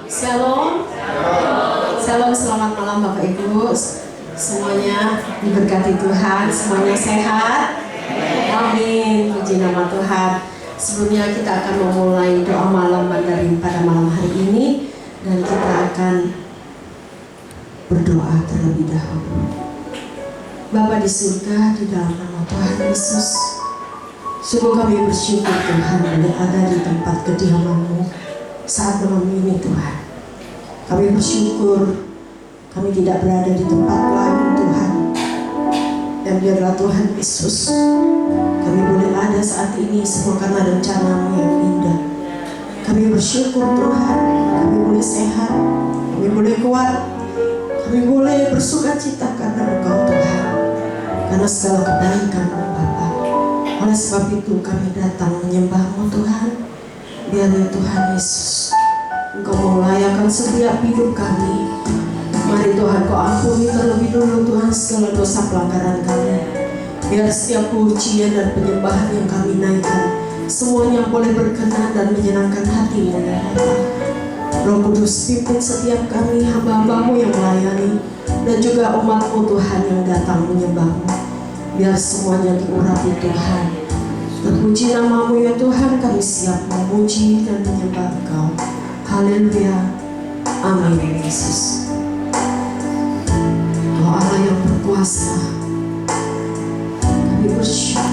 Shalom. Shalom, selamat malam Bapak Ibu. Semuanya diberkati Tuhan, semuanya sehat. Amin, puji nama Tuhan. Sebelumnya kita akan memulai doa malam Mandarin pada malam hari ini. Dan kita akan berdoa terlebih dahulu. Bapa di surga, di dalam nama Tuhan Yesus, sungguh kami bersyukur Tuhan boleh ada di tempat kediaman-Mu saat malam ini Tuhan. Kami bersyukur kami tidak berada di tempat lain Tuhan. Dan biarlah Tuhan Yesus, kami boleh ada saat ini semua karena rencana-Mu yang indah. Kami bersyukur Tuhan, kami boleh sehat, kami boleh kuat, kami boleh bersukacita karena Engkau Tuhan, karena segala kebaikan-Mu Bapa. Oleh sebab itu kami datang menyembah-Mu Tuhan. Biarlah Tuhan Yesus, Engkau memuliakan setiap hidup kami. Mari Tuhan Kau ampuni terlebih dulu Tuhan segala dosa pelanggaran kami. Biar setiap pujian dan penyembahan yang kami naikkan semuanya boleh berkenan dan menyenangkan hati-Mu ya Allah. Roh Kudus pimpin setiap kami hamba-Hamba-Mu yang melayani, dan juga umat-Mu Tuhan yang datang menyembah-Mu. Biar semuanya diurapi Tuhan. Terpuji nama-Mu ya Tuhan, kami siap memuji dan menyembah Engkau. Haleluya. Amin Yesus. Kau Allah yang berkuasa. Kami bersyukur.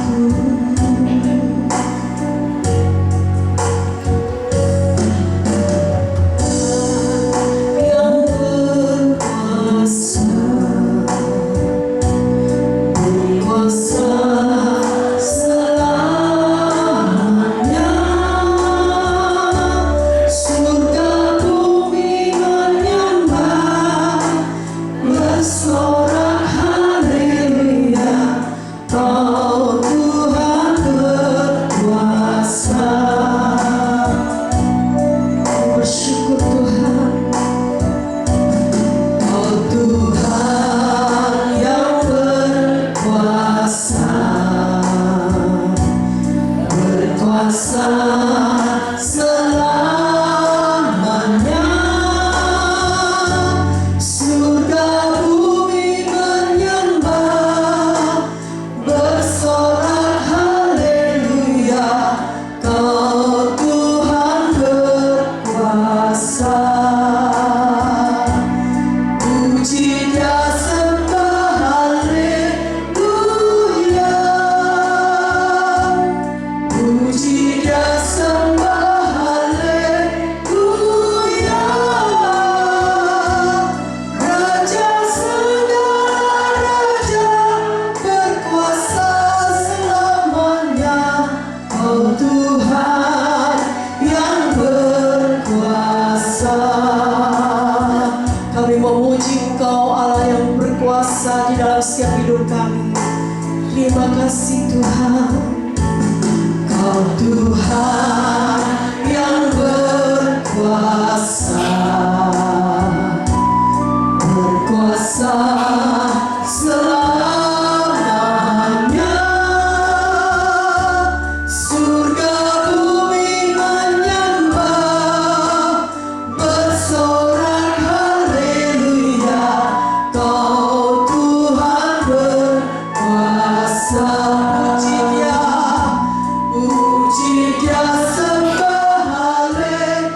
Puji dia sembah haleluya.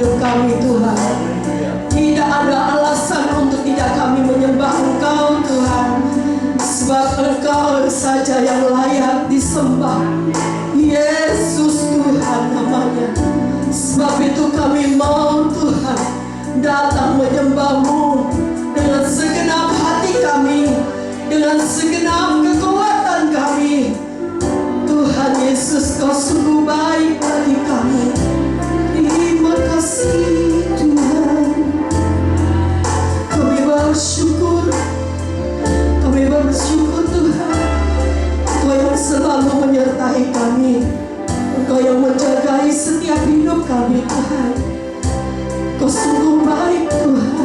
hidup kami Tuhan. Tidak ada alasan untuk tidak kami menyembah Engkau Tuhan, sebab Engkau saja yang layak disembah. Yesus Tuhan namanya. Sebab itu kami mau Tuhan datang menyembah-Mu dengan segenap hati kami, dengan segenap kekuatan kami. Tuhan Yesus, Kau sungguh baik bagi kami. Terima kasih Tuhan. Kami bersyukur Tuhan. Engkau yang selalu menyertai kami, Engkau yang menjagai setiap hidup kami Tuhan. Kau sungguh baik Tuhan.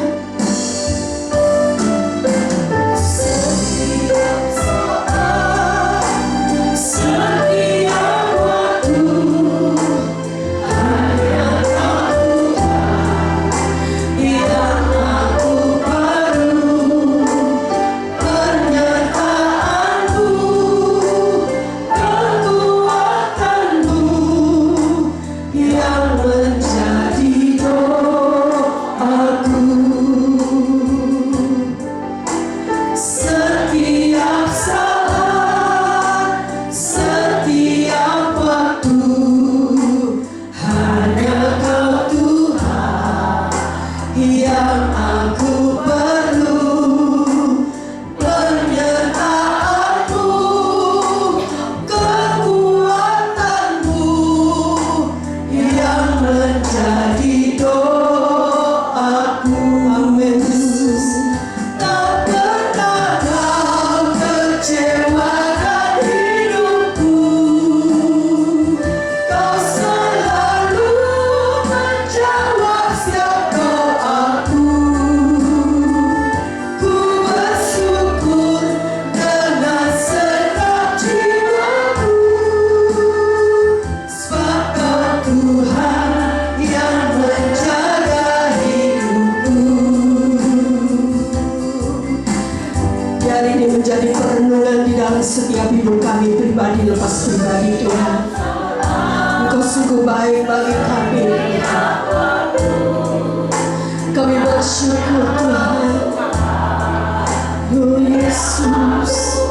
Setiap hidup kami pribadi lepas pribadi Tuhan, Engkau sungguh baik bagi kami. Kami bersyukur Tuhan. Oh Yesus,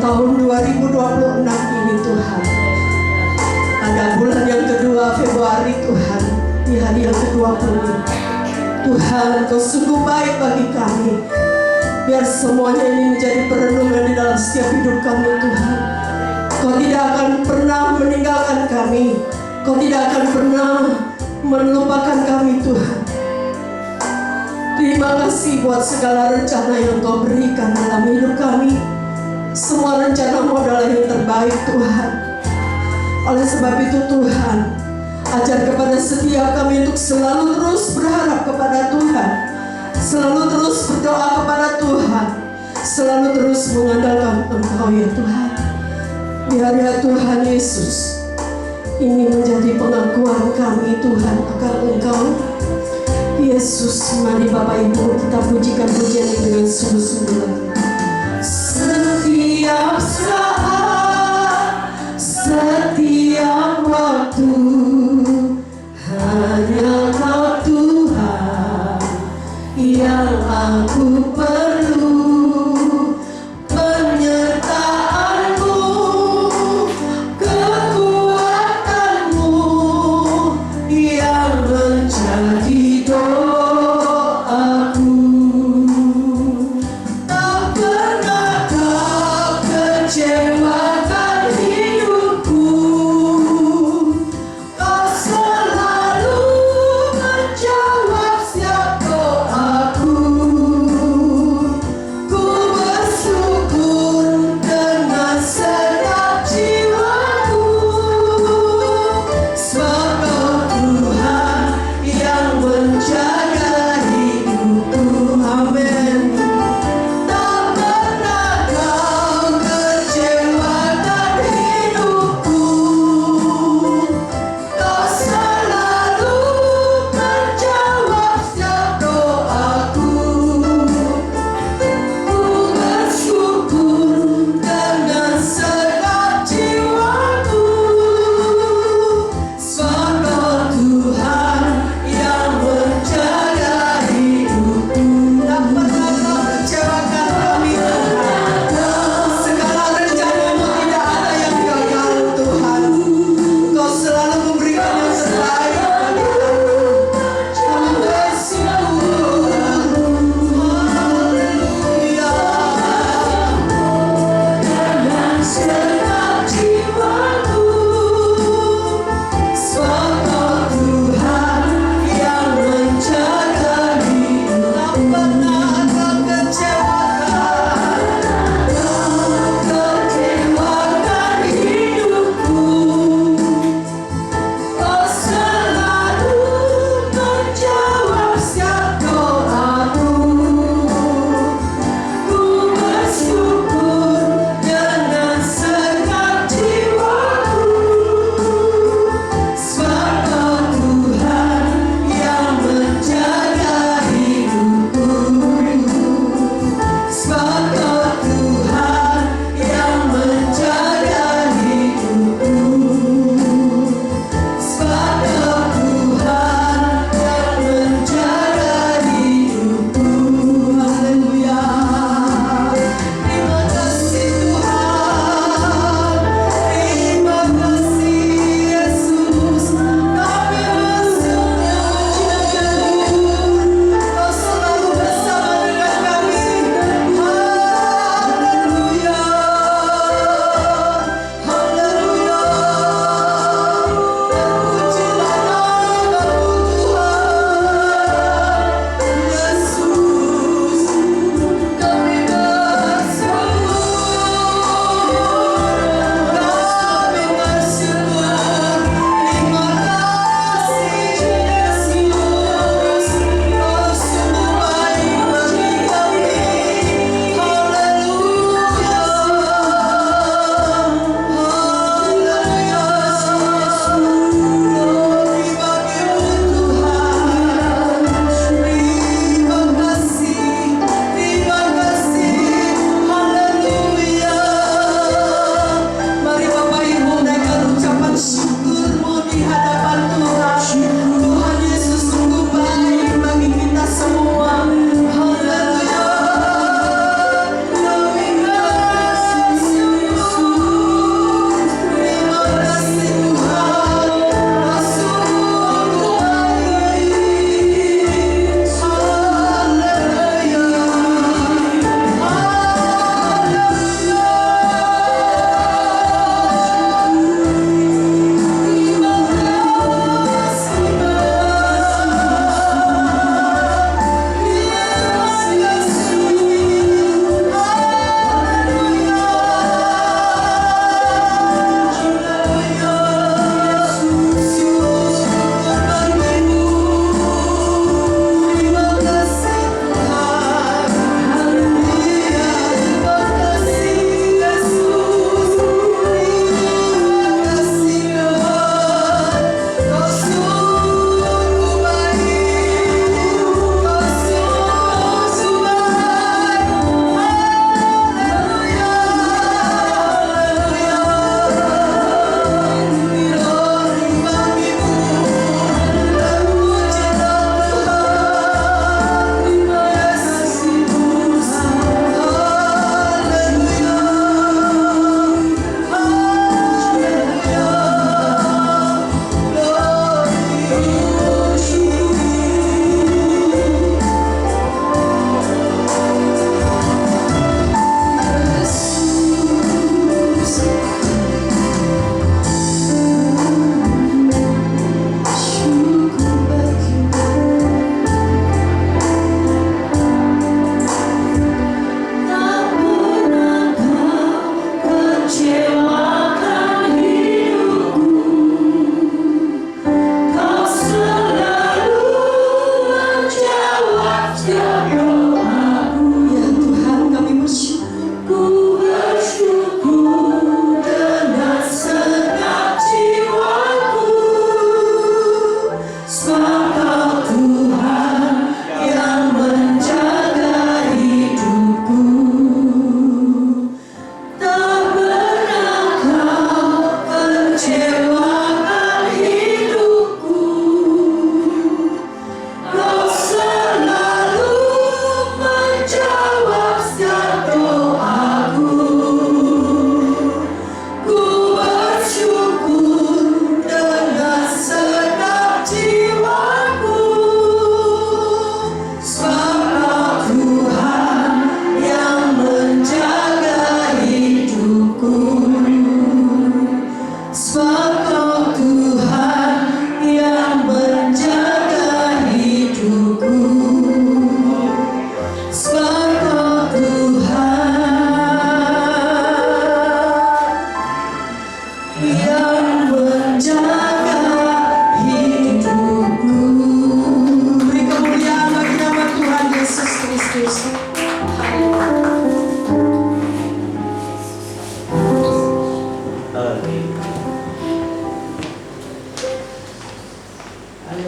tahun 2026 ini Tuhan. Ada bulan yang kedua Februari Tuhan, di hari yang ke-20. Tuhan, Kau sungguh baik bagi kami. Biar semuanya ini menjadi perenungan di dalam setiap hidup kami Tuhan. Kau tidak akan pernah meninggalkan kami. Kau tidak akan pernah melupakan kami Tuhan. Terima kasih kasih buat segala rencana yang Kau berikan dalam hidup kami. Semua rencana-Mu adalah yang terbaik Tuhan. Oleh sebab itu Tuhan, ajar kepada setiap kami untuk selalu terus berharap kepada Tuhan, selalu terus berdoa kepada Tuhan, selalu terus mengandalkan Engkau ya Tuhan. Biar ya Tuhan Yesus, ini menjadi pengakuan kami Tuhan akan Engkau. Yesus, mari Bapak Ibu kita pujikan pujian ini dengan sungguh-sungguh. Setiap saat, setiap waktu, hanya Kau Tuhan yang aku perlu. Penyertaan-Mu, kekuatan-Mu yang menjadi doaku. Tak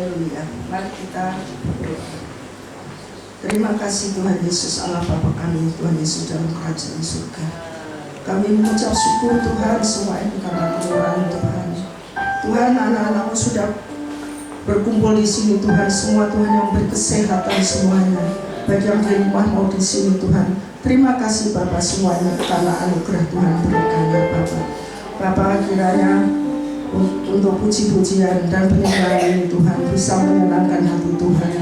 Haleluya. Mari kita berdoa. Terima kasih Tuhan Yesus Allah Bapa kami, Tuhan Yesus dalam kerajaan surga. Kami mengucap syukur Tuhan semua ini karena kemurahan Tuhan. Tuhan, anak-anakmu sudah berkumpul di sini Tuhan, semua Tuhan yang beri kesehatan semuanya, baik yang di rumah mau di sini Tuhan. Terima kasih Bapa semuanya karena anugerah Tuhan berikan ya Bapa. Bapa kiranya untuk puji-pujian dan penyerangan ini Tuhan bisa menyenangkan hati Tuhan.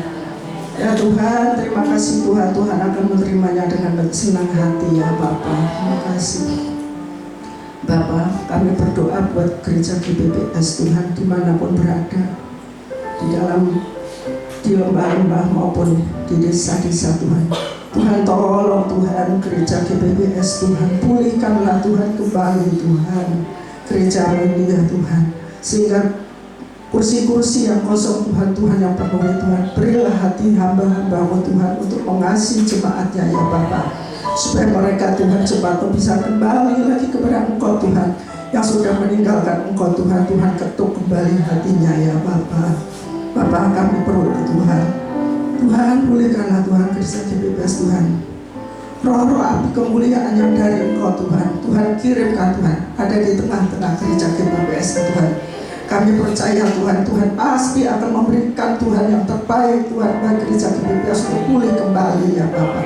Ya Tuhan, terima kasih Tuhan, Tuhan akan menerimanya dengan senang hati ya Bapa. Terima kasih Bapa, kami berdoa buat gereja GBPS Tuhan dimanapun berada, di lembah-lembah maupun di desa-desa Tuhan. Tuhan tolong Tuhan gereja GBPS Tuhan, pulihkanlah Tuhan kembali Tuhan gereja ini ya Tuhan, sehingga kursi-kursi yang kosong Tuhan, Tuhan yang penuh Tuhan, berilah hati hamba-hamba-Mu Tuhan untuk mengasihi jemaatnya ya Bapa, supaya mereka Tuhan cepat bisa kembali lagi kepada Engkau Tuhan, yang sudah meninggalkan Engkau Tuhan. Tuhan ketuk kembali hatinya ya Bapa. Bapa kami perlu Tuhan. Tuhan pulihkanlah Tuhan gereja GBPS Tuhan. Roh-roh api kemuliaan yang dari Engkau Tuhan, Tuhan kirimkan Tuhan, ada di tengah-tengah gereja GBPS Tuhan. Kami percaya Tuhan, Tuhan pasti akan memberikan Tuhan yang terbaik Tuhan bagi gereja GBPS untuk pulih kembali ya Bapa.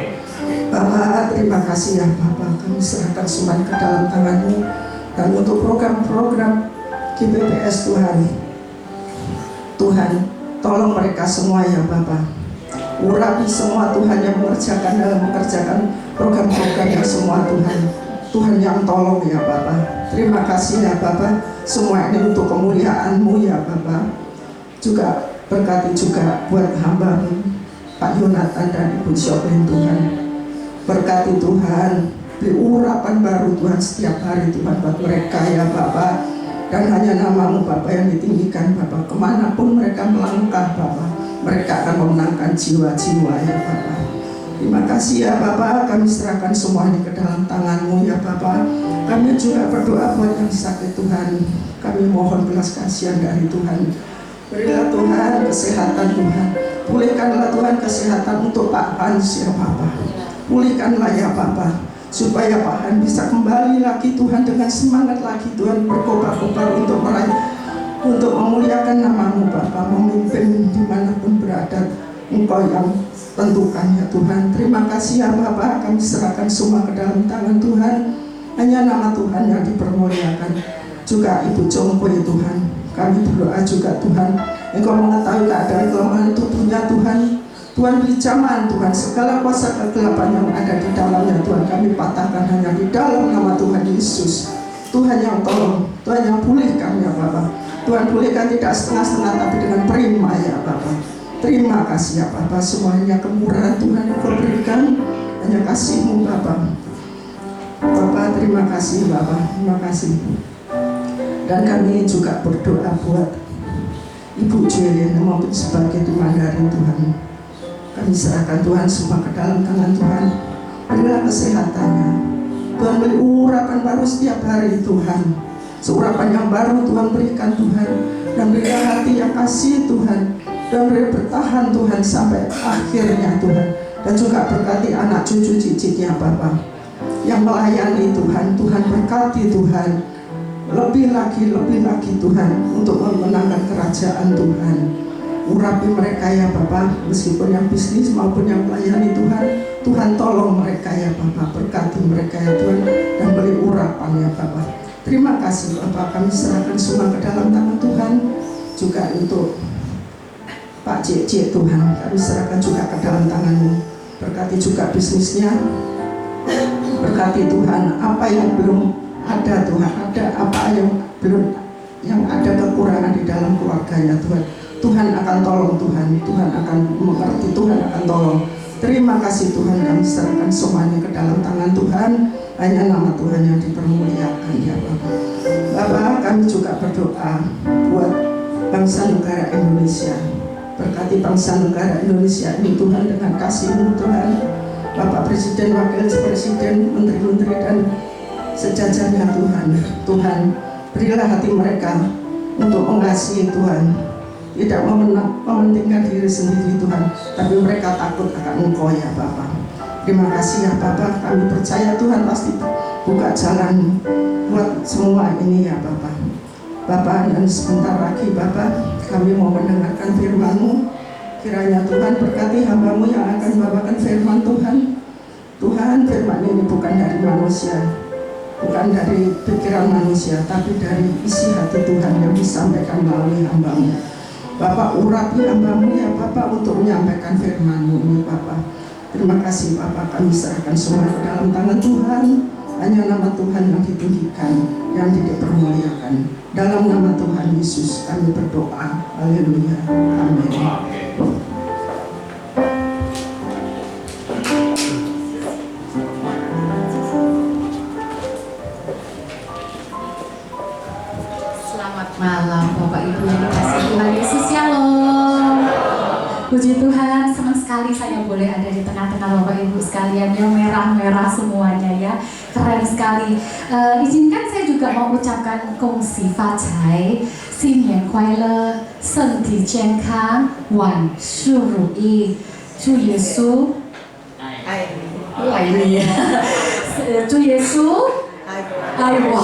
Bapa terima kasih ya Bapa, kami serahkan semua ke dalam tangan-Mu. Dan untuk program-program GBPS Tuhan, Tuhan tolong mereka semua ya Bapa. Urapi semua Tuhan yang mengerjakan program-program yang semua Tuhan. Tuhan yang tolong ya Bapa. Terima kasih ya Bapa. Semua ini untuk kemuliaan-Mu ya Bapa. Juga berkati juga buat hamba-Mu Pak Yonatan dan Ibu Syoklin Tuhan. Berkati Tuhan, beri urapan baru Tuhan setiap hari Tuhan buat mereka ya Bapa. Dan hanya nama-Mu Bapa yang ditinggikan Bapa. Kemanapun mereka melangkah Bapa, mereka akan memenangkan jiwa-jiwa ya Bapa. Terima kasih ya Bapa, kami serahkan semua ini ke dalam tangan-Mu ya Bapa. Kami juga berdoa buat yang sakit Tuhan. Kami mohon belas kasihan dari Tuhan. Berilah Tuhan kesehatan Tuhan. Pulihkanlah Tuhan kesehatan untuk Pak Hans ya Bapa. Pulihkanlah ya Bapa, supaya Pak Han bisa kembali lagi Tuhan dengan semangat lagi Tuhan, berkobar-kobar untuk meraih, untuk memuliakan nama-Mu Bapa, memimpin dimanapun berada Engkau yang tentukan ya Tuhan. Terima kasih ya Bapa, kami serahkan semua ke dalam tangan Tuhan. Hanya nama Tuhan yang dipermuliakan. Juga Ibu Jongko ya Tuhan, kami berdoa juga Tuhan, Engkau mengetahui keadaan kelemahan tubuhnya Tuhan. Tuhan beri jamahan Tuhan, segala kuasa kegelapan yang ada di dalamnya Tuhan, kami patahkan hanya di dalam nama Tuhan Yesus. Tuhan yang tolong, Tuhan yang pulihkan ya Bapa. Tuhan pulihkan tidak setengah-setengah tapi dengan prima ya Bapa. Terima kasih ya Bapa, semuanya kemurahan Tuhan yang Kau berikan, hanya kasih-Mu Bapa. Bapa terima kasih Bapa, terima kasih. Dan kami juga berdoa buat Ibu Julian maupun sebagai Mandarin Tuhan. Kami serahkan Tuhan semua ke dalam tangan Tuhan. Berilah kesehatannya Tuhan, beri urapan baru setiap hari Tuhan. Seurapan yang baru Tuhan berikan Tuhan. Dan berikan hati yang kasih Tuhan. Dan beri bertahan Tuhan sampai akhirnya Tuhan. Dan juga berkati anak cucu cicitnya Bapa yang melayani Tuhan. Tuhan berkati Tuhan. Lebih lagi Tuhan untuk memenangkan kerajaan Tuhan. Urapi mereka ya Bapa, meskipun yang bisnis maupun yang melayani Tuhan. Tuhan tolong mereka ya Bapa, berkati mereka ya Tuhan, dan beri urapan ya Bapa. Terima kasih Bapa, kami serahkan semua ke dalam tangan Tuhan. Juga untuk Pak Cik Tuhan, kami serahkan juga ke dalam tangan-Mu. Berkati juga bisnisnya. Berkati Tuhan, apa yang belum ada Tuhan, ada apa yang belum, yang ada kekurangan di dalam keluarganya Tuhan. Tuhan akan tolong Tuhan, Tuhan akan mengerti, Tuhan akan tolong. Terima kasih Tuhan, kami serahkan semuanya ke dalam tangan Tuhan. Hanya nama Tuhan yang dipermuliakan ya Bapak. Bapak, kami juga berdoa buat bangsa negara Indonesia. Berkati bangsa negara Indonesia ini Tuhan dengan kasih-Mu Tuhan. Bapak Presiden, Wakil Presiden, Menteri-Menteri dan sejajarnya Tuhan. Tuhan, berilah hati mereka untuk mengasihi Tuhan. tidak mementingkan diri sendiri Tuhan, tapi mereka takut akan Engkau ya Bapa. Terima kasih ya Bapa, kami percaya Tuhan pasti buka jalan buat semua ini ya Bapa. Bapa, dan sebentar lagi Bapa, kami mau mendengarkan firman-Mu. Kiranya Tuhan berkati hamba-Mu yang akan membawakan firman Tuhan. Tuhan, firman ini bukan dari manusia, bukan dari pikiran manusia, tapi dari isi hati Tuhan yang disampaikan melalui hamba-Mu. Bapak, urapi hamba-Mu ya Bapak untuk menyampaikan firman-Mu ini Bapak. Terima kasih Bapak, kami serahkan semua ke dalam tangan Tuhan. Hanya nama Tuhan yang ditinggikan, yang dipermuliakan. Dalam nama Tuhan Yesus kami berdoa. Haleluya. Amin. Selamat malam Bapak Ibu yang dikasihi Tuhan Yesus. Shalom. Puji Tuhan, senang sekali saya boleh ada di tengah-tengah Bapak Ibu sekalian yang merah-merah semuanya ya. Keren sekali. Izinkan saya juga mau ucapkan kongsi facai, Xinnian Kuai Le, Senti Jiankang, Wan Shu Ru Yi, Chu Yesus, Chu Yesus, Aiwa.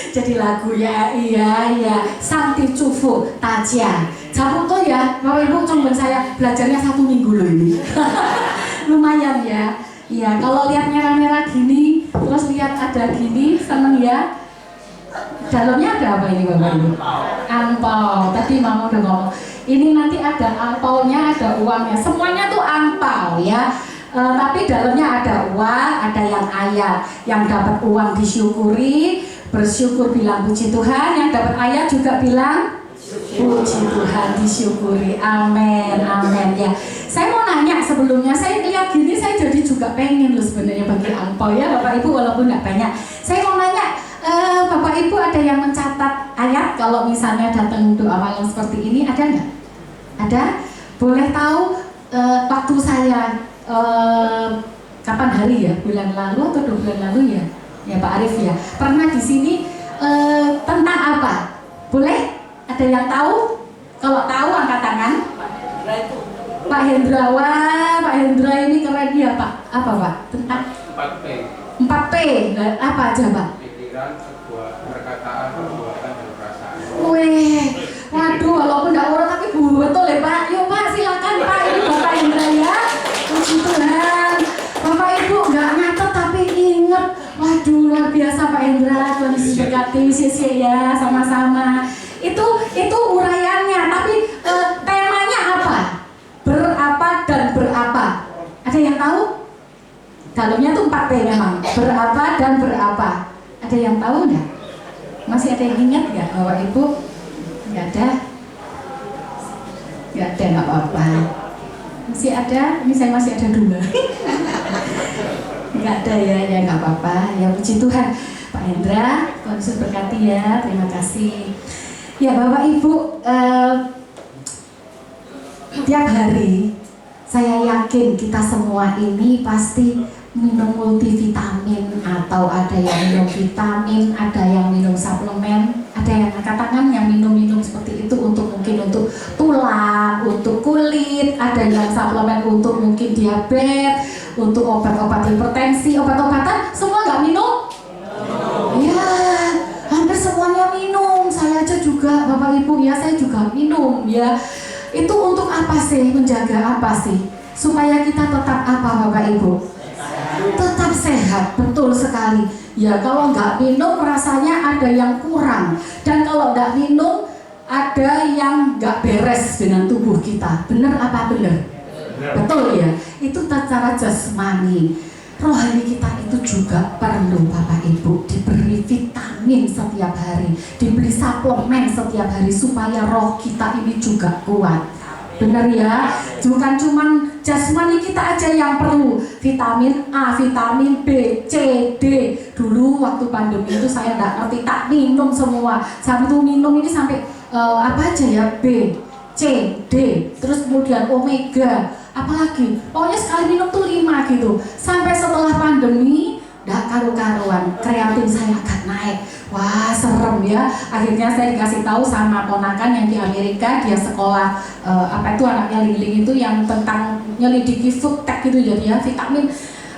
Jadi lagu ya, iya, Santi Cufu Tajia. Campur ya, Bapak Ibu coba saya belajarnya 1 minggu loh ini. Lumayan ya. Iya, kalau lihat merah-merah gini, terus lihat ada gini, seneng ya. Dalamnya ada apa ini Bapak Ibu? Angpau. Tadi Mama udah ngomong. Ini nanti ada angpaunya, ada uangnya. Semuanya tuh angpau ya. Tapi dalamnya ada uang, ada yang ayat. Yang dapat uang disyukuri, bersyukur bilang puji Tuhan. Yang dapat ayat juga bilang puji Tuhan, disyukuri. Amin, amin ya. Saya mau nanya sebelumnya, saya lihat gini saya jadi juga pengen loh sebenarnya bagi angpau ya Bapak Ibu walaupun nggak banyak. Saya mau nanya, Bapak Ibu ada yang mencatat ayat kalau misalnya datang doa malam seperti ini, ada nggak? Ada? Boleh tahu waktu saya kapan hari ya? Bulan lalu atau 2 bulan lalu ya? Ya Pak Arif ya. Pernah di sini tentang apa? Boleh? Ada yang tahu? Kalau tahu angkat tangan. Pak Hendrawan, Pak Hendra ini keren ya Pak. Apa Pak? Tentang 4P. 4P. Apa aja Pak? Pikiran, perkataan, perbuatan, dan perasaan. Wih, waduh, walaupun nggak urut tapi betul ya Pak. Yuk Pak, silakan Pak. Ini Bapak Hendra ya. Puji Tuhan. Bapak Ibu nggak nyatet tapi inget. Waduh, luar biasa Pak Hendra. Tuhan Yesus berkati, sisi ya, sama-sama. Itu uraiannya, tapi temanya apa? Berapa dan berapa? Ada yang tahu? Dalamnya tuh 4P memang. Berapa dan berapa? Ada yang tahu nggak? Masih ada yang ingat nggak Bapak Ibu? Nggak ada? Nggak ada, nggak apa-apa. Masih ada? Ini saya masih ada 2. Nggak ada ya nggak apa-apa. Ya puji Tuhan. Pak Hendra, Tuhan Yesus berkati ya. Terima kasih. Ya Bapak Ibu, tiap hari saya yakin kita semua ini pasti minum multivitamin, atau ada yang minum vitamin, ada yang minum suplemen, ada yang angkat tangan yang minum seperti itu untuk mungkin untuk tulang, untuk kulit, ada yang suplemen untuk mungkin diabetes, untuk obat-obat hipertensi, obat-obatan, semua nggak minum? Ya, hampir semuanya minum. Saya aja juga Bapak Ibu ya, saya juga minum ya. Itu untuk apa sih? Menjaga apa sih? Supaya kita tetap apa Bapak Ibu? Tetap sehat, betul sekali. Ya kalau nggak minum rasanya ada yang kurang. Dan kalau nggak minum ada yang nggak beres dengan tubuh kita. Benar apa benar? Betul ya. Itu secara jasmani. Rohani kita itu juga perlu Bapak Ibu diberi vitamin setiap hari, diberi suplemen setiap hari supaya roh kita ini juga kuat. Benar ya? Bukan cuma jasmani kita aja yang perlu. Vitamin A, vitamin B, C, D. Dulu waktu pandemi itu saya nggak ngerti, tak minum semua. Sampai itu minum ini sampai apa aja ya? B, C, D, terus kemudian omega, apalagi pokoknya sekali minum tuh 5 gitu. Sampai setelah pandemi nggak karu-karuan, kreatif saya agak naik. Wah serem ya. Akhirnya saya dikasih tahu sama ponakan yang di Amerika, dia sekolah apa itu anaknya Ling-Ling itu yang tentang nyelidiki food tech gitu jadi ya vitamin.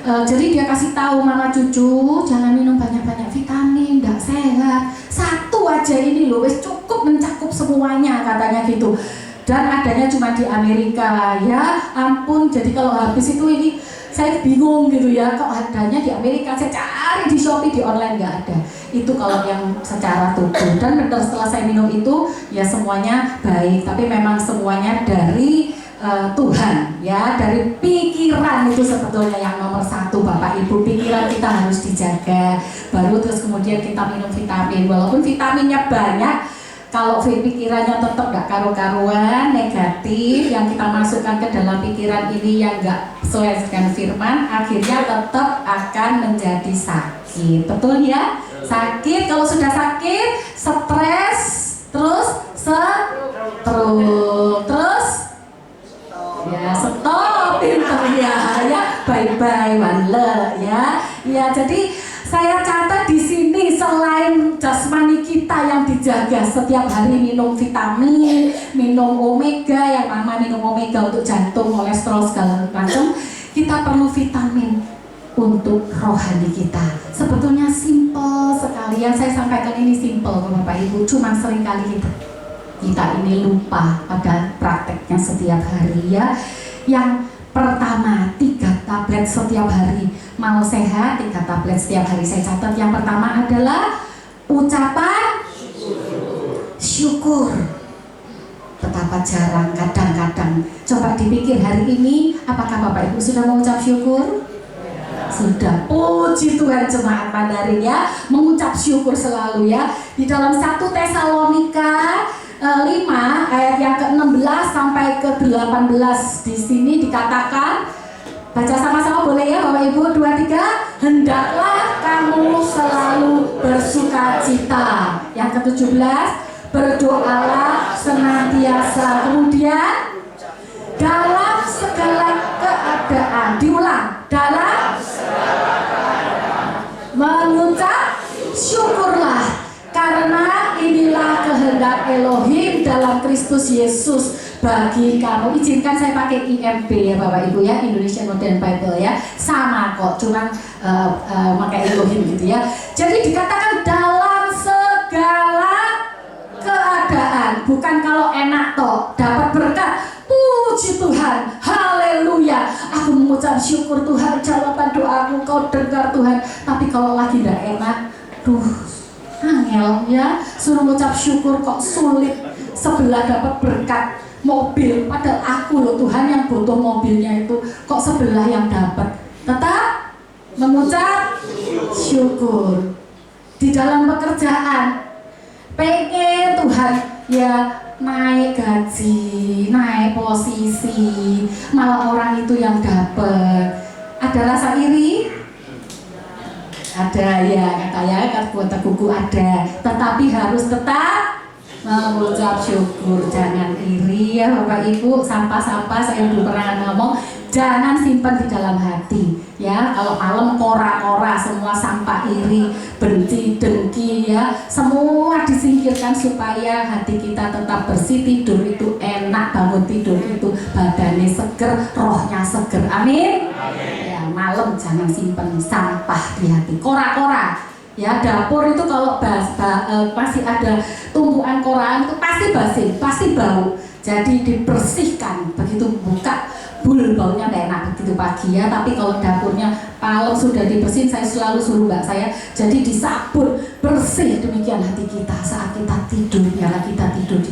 Jadi dia kasih tahu mama cucu jangan minum banyak-banyak vitamin, nggak sehat. Satu aja ini loh, wes cukup mencakup semuanya katanya gitu. Dan adanya cuma di Amerika ya ampun. Jadi kalau habis itu ini saya bingung gitu ya, kok adanya di Amerika, saya cari di Shopee, di online nggak ada. Itu kalau yang secara tubuh. Dan benar setelah saya minum itu ya semuanya baik, tapi memang semuanya dari Tuhan ya, dari pikiran itu sebetulnya yang nomor satu Bapak Ibu. Pikiran kita harus dijaga, baru terus kemudian kita minum vitamin. Walaupun vitaminnya banyak, kalau pikirannya tetap gak karu-karuan, negatif, yang kita masukkan ke dalam pikiran ini yang gak sesuai dengan firman, akhirnya tetap akan menjadi sakit. Betul ya? Sakit, kalau sudah sakit, stres, terus terus ya stop, pinter ya, bye-bye, wale ya. Ya, jadi saya catat di sini selain jasmani kita yang dijaga setiap hari, minum vitamin, minum omega, yang mama minum omega untuk jantung, kolesterol segala macam, kita perlu vitamin untuk rohani kita. Sebetulnya simple sekali, yang saya sampaikan ini simple Bapak Ibu, cuman seringkali kita ini lupa pada prakteknya setiap hari ya. Yang pertama 3 tablet setiap hari, mau sehat 3 tablet setiap hari. Saya catat yang pertama adalah ucapan syukur. Betapa jarang kadang-kadang. Coba dipikir hari ini, apakah Bapak Ibu sudah mengucap syukur? Sudah. Puji Tuhan jemaat Mandarin ya, mengucap syukur selalu ya. Di dalam 1 Tesalonika 5 ayat yang ke-16 sampai ke-18 di sini dikatakan, baca sama-sama boleh ya Bapak Ibu, 2, 3. Hendaklah kamu selalu bersuka cita. Yang ke-17, berdoalah senantiasa. Kemudian dalam segala keadaan, diulang, dalam segala keadaan mengucap syukurlah, karena inilah kehendak Elohim dalam Kristus Yesus bagi kamu. Izinkan saya pakai IMB ya Bapak Ibu ya, Indonesian Modern Bible ya, sama kok, cuman pakai Elohim gitu ya. Jadi dikatakan dalam segala keadaan, bukan kalau enak toh dapat berkat. Puji Tuhan, haleluya, aku mengucap syukur Tuhan, jawaban doaku kau dengar Tuhan. Tapi kalau lagi tidak enak, angel ya, suruh mengucap syukur kok sulit. Sebelah dapat berkat mobil, padahal aku loh Tuhan yang butuh mobilnya itu, kok sebelah yang dapat. Tetap mengucap syukur. Di dalam pekerjaan, pengen Tuhan ya naik gaji, naik posisi, malah orang itu yang dapat. Ada rasa iri? Ada ya, katanya kata buku ada. Tetapi harus tetap mengucap syukur, jangan iri ya Bapak Ibu. Sampah-sampah saya dulu pernah ngomong, jangan simpan di dalam hati ya. Kalau malam kora-kora, semua sampah iri, benci, dengki ya, semua disingkirkan supaya hati kita tetap bersih. Tidur itu enak, bangun tidur itu badannya seger, rohnya seger. Amin. Ya, malam jangan simpan sampah di hati, kora-kora. Ya, dapur itu kalau masih ada tumpukan koraan itu pasti basi, pasti bau. Jadi dibersihkan, begitu buka bul baunya tidak enak begitu pagi ya. Tapi kalau dapurnya malam sudah dibersihin, saya selalu suruh mbak saya, jadi disabun bersih. Demikian hati kita saat kita tidur, biarlah kita tidur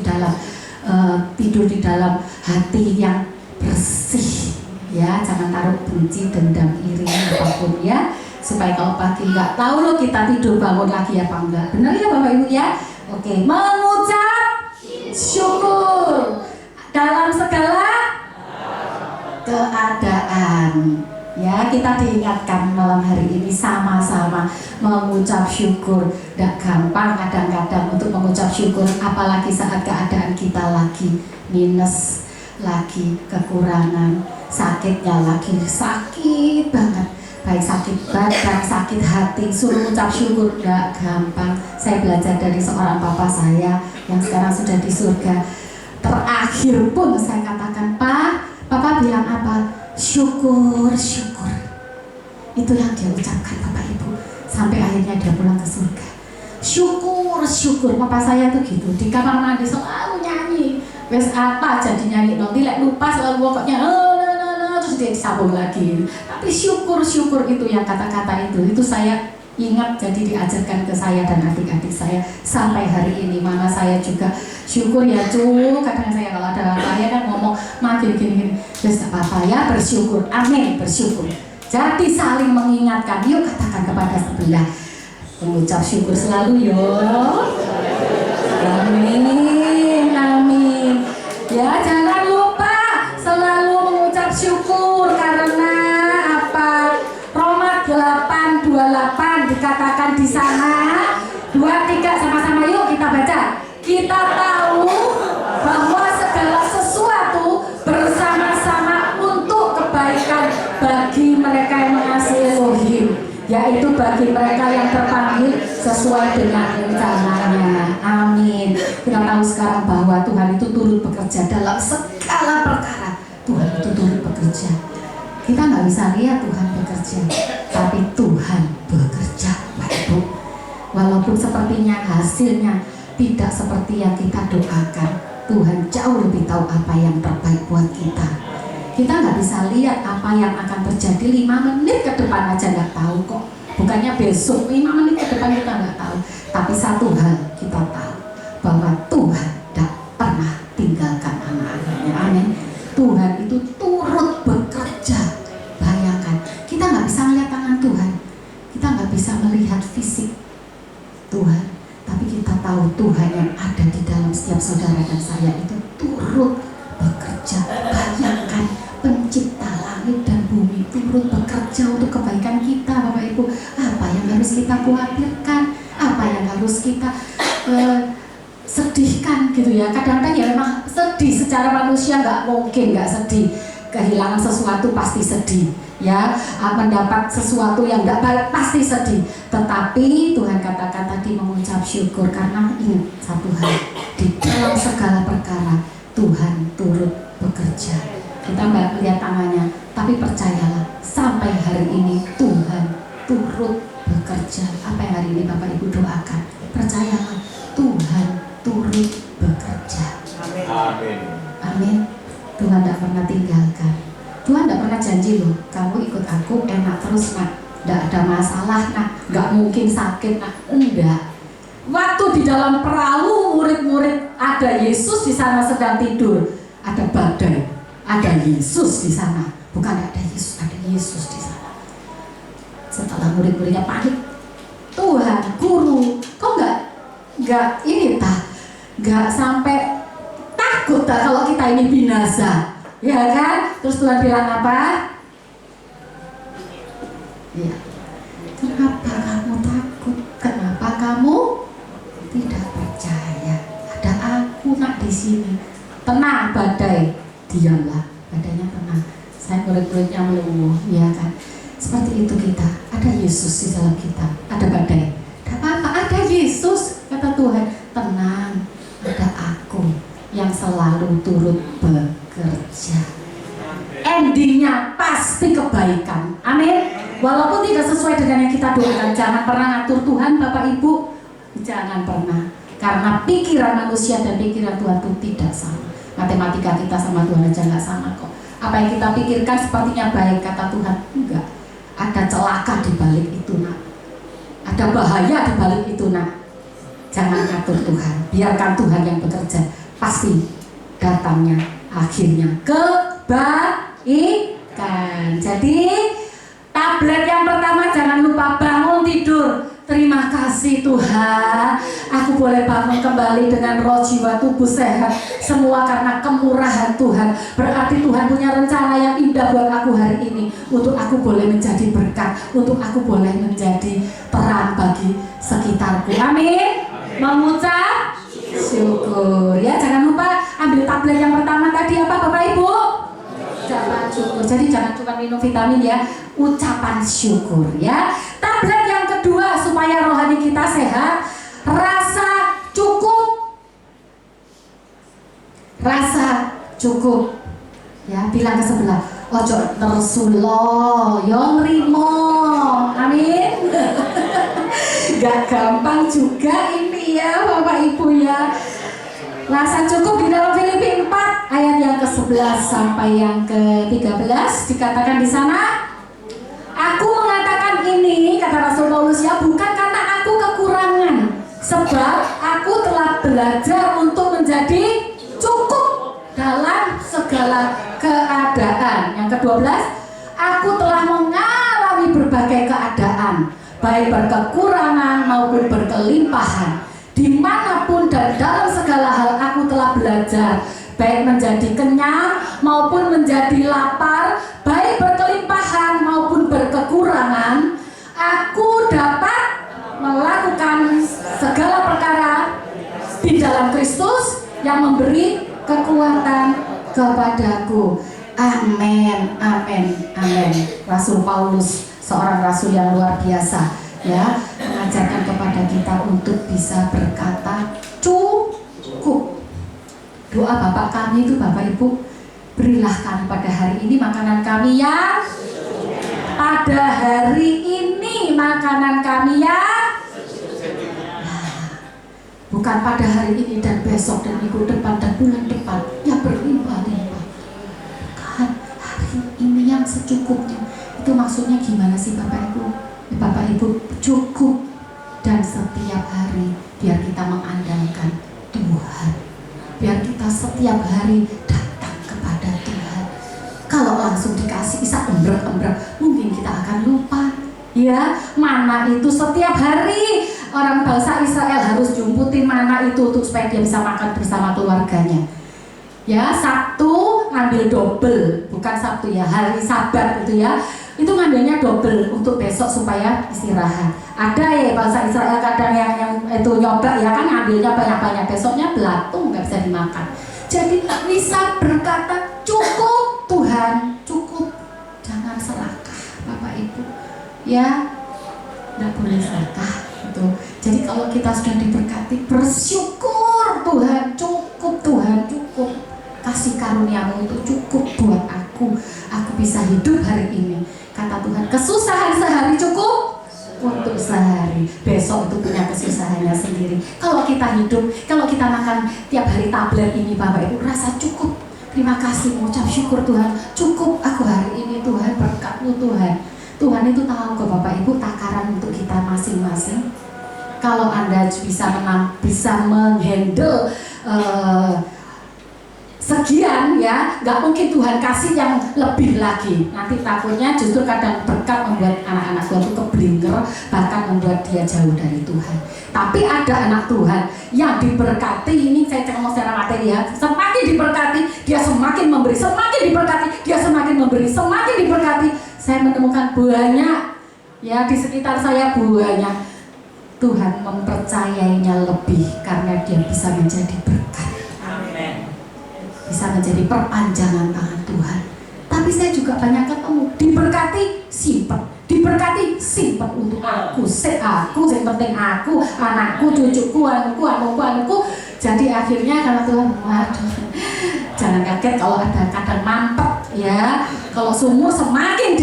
di dalam hati yang bersih ya. Jangan taruh benci, dendam, iri apapun ya, supaya kalau pagi nggak tahu loh kita tidur bangun lagi apa enggak. Benar ya Bapak Ibu ya. Oke, mengucap syukur dalam segala keadaan ya. Kita diingatkan malam hari ini sama-sama mengucap syukur. Tidak gampang kadang-kadang untuk mengucap syukur, apalagi saat keadaan kita lagi minus, lagi kekurangan, sakitnya lagi sakit banget. baik sakit badan, sakit hati, suruh ucap syukur gak gampang. Saya belajar dari seorang papa saya yang sekarang sudah di surga. Terakhir pun saya katakan, Pak, Papa bilang apa? Syukur, syukur. Itu yang dia ucapkan Bapak Ibu, sampai akhirnya dia pulang ke surga. Syukur, syukur. Papa saya tuh gitu, di kamar mandi selalu nyanyi. Wes apa jadi nyanyi nanti lupa selalu pokoknya terus dia disambung lagi. Tapi syukur, syukur itu yang kata-kata itu saya ingat, jadi diajarkan ke saya dan adik-adik saya sampai hari ini. Mana saya juga syukur ya cu, kadang saya kalau ada saya kan ngomong makin gini terus apa ya, bersyukur, amin, bersyukur. Jadi saling mengingatkan, yuk katakan kepada sebelah, mengucap syukur selalu yo, amin, amin. Ya jangan lupa selalu mengucap syukur, karena apa? Roma 8:28 dikatakan di sana, 2-3 sama-sama yuk kita baca. Kita tahu bahwa segala sesuatu bersama-sama untuk kebaikan bagi mereka yang mengasihi Elohim, yaitu bagi mereka yang terpanggil sesuai dengan rencananya. Amin. Kita tahu sekarang bahwa Tuhan itu turut bekerja dalam segala perkara. Tuhan itu turut bekerja. Kita nggak bisa lihat Tuhan bekerja, tapi Tuhan bekerja, Pak Ibu. Walaupun sepertinya hasilnya tidak seperti yang kita doakan, Tuhan jauh lebih tahu apa yang terbaik buat kita. Kita nggak bisa lihat apa yang akan terjadi 5 menit ke depan aja nggak tahu kok. Bukannya besok, 5 menit ke depan kita nggak tahu. Tapi satu hal kita tahu, bahwa Tuhan tidak pernah tinggalkan anak-anaknya. Amin. Tuhan itu turut bekerja. Bayangkan, kita nggak bisa melihat tangan Tuhan, kita nggak bisa melihat fisik Tuhan, tapi kita tahu Tuhan yang ada di dalam setiap saudara dan saya itu turut bekerja. Bayangkan, pencipta langit dan bumi turut bekerja untuk kebaikan kita, Bapak Ibu. Apa yang harus kita khawatirkan? Apa yang harus kita sedihkan gitu ya? Kadang-kadang ya memang sedih, secara manusia nggak mungkin nggak sedih. Kehilangan sesuatu pasti sedih, ya, mendapat sesuatu yang tidak baik pasti sedih. Tetapi Tuhan katakan tadi mengucap syukur, karena ingat satu hal, di dalam segala perkara Tuhan turut bekerja. Kita nggak melihat tangannya, tapi percayalah sampai hari ini Tuhan turut bekerja. Apa yang hari ini Bapak Ibu doakan? Percayalah Tuhan turut bekerja. Amin. Amin. Tuhan tidak pernah tinggalkan. Tuhan tidak pernah janji loh, kamu ikut aku enak terus nak, tidak ada masalah nak, nggak mungkin sakit nak, enggak. Waktu di dalam perahu murid-murid ada Yesus di sana sedang tidur, ada badai, ada Yesus di sana, bukan ada Yesus, ada Yesus di sana. Setelah murid-muridnya panik, Tuhan, guru, kok nggak ini nggak sampai takut tak kalau kita ini binasa, ya kan? Terus Tuhan bilang apa? Ya, kenapa kamu takut? Kenapa kamu tidak percaya? Ada aku nak di sini. Tenang badai, diamlah. Badainya tenang. Saya murid-muridnya melulu, ya kan? Seperti itu kita. Ada Yesus di dalam kita. Ada badai. Tidak apa-apa, ada Yesus. Kata Tuhan, tenang. Ada aku yang selalu turut bekerja. Endingnya pasti kebaikan. Amin. Walaupun tidak sesuai dengan yang kita doakan, jangan pernah ngatur Tuhan, Bapak Ibu. Jangan pernah. Karena pikiran manusia dan pikiran Tuhan itu tidak sama. Matematika kita sama Tuhan aja nggak sama kok. Apa yang kita pikirkan sepertinya baik, kata Tuhan enggak. Ada celaka di balik itu nak. Ada bahaya di balik itu nak. Jangan ngatur Tuhan. Biarkan Tuhan yang bekerja. Pasti datangnya akhirnya kebaikan. Jadi tablet yang pertama, jangan lupa bangun tidur. Terima kasih Tuhan, aku boleh bangun kembali dengan roh, jiwa, tubuh sehat. Semua karena kemurahan Tuhan. Berarti Tuhan punya rencana yang indah buat aku hari ini. Untuk aku boleh menjadi berkat, untuk aku boleh menjadi terang bagi sekitarku. Amin. Mengucap syukur. Ya, jangan lupa ambil tablet yang pertama tadi apa Bapak Ibu? Ucapan syukur. Jadi jangan cuma minum vitamin ya, ucapan syukur ya. Tablet yang kedua supaya rohani kita sehat, rasa cukup. Rasa cukup. Ya, bilang ke sebelah, ojo tersulo, yo nrimo. Amin. Gak gampang juga ini ya Bapak Ibu ya. Rasa cukup di dalam Filipi 4 ayat yang ke-11 sampai yang ke-13 dikatakan di sana, aku mengatakan ini, kata Rasul Paulus ya, bukan karena aku kekurangan, sebab aku telah belajar untuk menjadi cukup dalam segala keadaan. Yang ke-12, aku telah mengalami berbagai keadaan, baik berkekurangan maupun berkelimpahan. Dimanapun dan dalam segala hal aku telah belajar, baik menjadi kenyang maupun menjadi lapar, baik berkelimpahan maupun berkekurangan. Aku dapat melakukan segala perkara di dalam Kristus yang memberi kekuatan kepadaku. Amin, amin, amin. Rasul Paulus, seorang rasul yang luar biasa ya, mengajarkan kepada kita untuk bisa berkata cukup. Doa Bapak kami itu, Bapak Ibu, berilah kami pada hari ini makanan kami yang pada hari ini makanan kami yang bukan pada hari ini dan besok dan minggu depan dan bulan depan yang berlimpah-limpah. Kan hari ini yang secukupnya. Itu maksudnya gimana sih Bapak Ibu? Bapak Ibu, cukup dan setiap hari biar kita mengandalkan Tuhan, biar kita setiap hari datang kepada Tuhan. Kalau langsung dikasih bisa embrek-embrek, mungkin kita akan lupa ya. Mana itu setiap hari orang bangsa Israel harus jumputin mana itu untuk supaya dia bisa makan bersama keluarganya ya. Sabtu ngambil double, bukan Sabtu ya, hari Sabat itu ya, itu ngambilnya double untuk besok supaya istirahat. Ada ya bangsa Israel kadang yang itu nyoba ya kan, ngambilnya banyak-banyak, besoknya belatung nggak bisa dimakan. Jadi bisa berkata cukup Tuhan, cukup, jangan serakah Bapak Ibu ya, nggak boleh serakah itu. Jadi kalau kita sudah diberkati, bersyukur Tuhan, cukup Tuhan, cukup, kasih karuniamu itu cukup buat aku bisa hidup hari ini. Kata Tuhan, kesusahan sehari cukup untuk sehari, besok itu punya kesusahannya sendiri. Kalau kita hidup, kalau kita makan tiap hari tablet ini Bapak Ibu, rasa cukup, terima kasih, mengucap syukur Tuhan, cukup aku hari ini Tuhan, berkat-Mu Tuhan. Tuhan itu tahu kok Bapak Ibu takaran untuk kita masing-masing. Kalau Anda bisa menghandle sekian ya, nggak mungkin Tuhan kasih yang lebih lagi. Nanti takutnya justru kadang berkat membuat anak-anak Tuhan itu keblinger, bahkan membuat dia jauh dari Tuhan. Tapi ada anak Tuhan yang diberkati, ini saya ngomong secara materi ya, semakin diberkati dia semakin memberi, semakin diberkati dia semakin memberi, semakin diberkati. Saya menemukan banyak ya di sekitar saya, banyak Tuhan mempercayainya lebih karena dia bisa menjadi berkat, bisa menjadi perpanjangan tangan Tuhan. Tapi saya juga banyak ketemu diberkati simpen untuk aku, yang penting aku, anakku, cucuku, anakku. Jadi akhirnya karena Tuhan, waduh, jangan kaget kalau ada kadang mampet ya. Kalau sumur semakin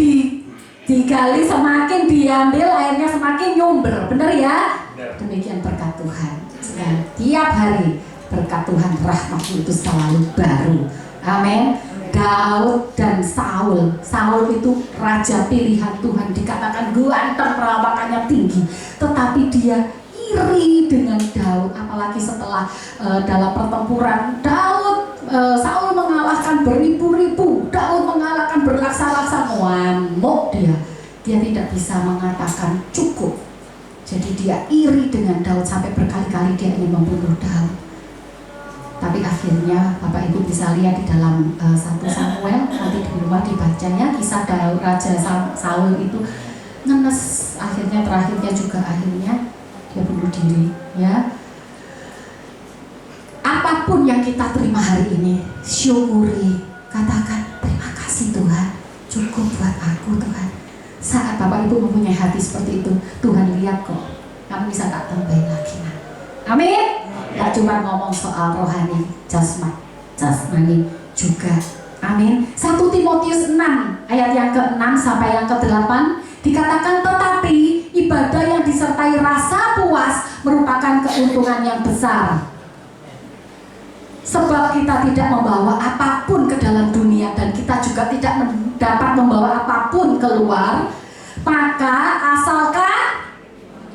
digali, semakin diambil, airnya semakin nyumber, benar ya? Demikian berkat Tuhan. Dan tiap hari berkat Tuhan, rahmat-Mu itu selalu baru. Amin. Daud dan Saul itu raja pilihan Tuhan, dikatakan ganteng, perawakannya tinggi, tetapi dia iri dengan Daud. Apalagi setelah dalam pertempuran Saul mengalahkan beribu-ribu, Daud mengalahkan berlaksa-laksa, ngamuk dia tidak bisa mengatakan cukup. Jadi dia iri dengan Daud sampai berkali-kali dia ingin membunuh Daud. Tapi akhirnya Bapak Ibu bisa lihat di dalam 1 Samuel, nanti di rumah dibacanya kisah Daud, Raja Saul itu ngenes, terakhirnya juga akhirnya dia bunuh diri ya. Apapun yang kita terima hari ini, syukuri, katakan terima kasih kasih Tuhan, cukup buat aku Tuhan. Saat Bapak Ibu mempunyai hati seperti itu, Tuhan lihat kok, kamu bisa tak tambahin lagi. Nah. Amin. Gak cuma ngomong soal rohani, jasmani juga. Amin. 1 Timotius 6 ayat yang ke-6 sampai yang ke-8 dikatakan, tetapi ibadah yang disertai rasa puas merupakan keuntungan yang besar. Sebab kita tidak membawa apapun ke dalam dunia dan kita juga tidak dapat membawa apapun keluar. Maka asalkan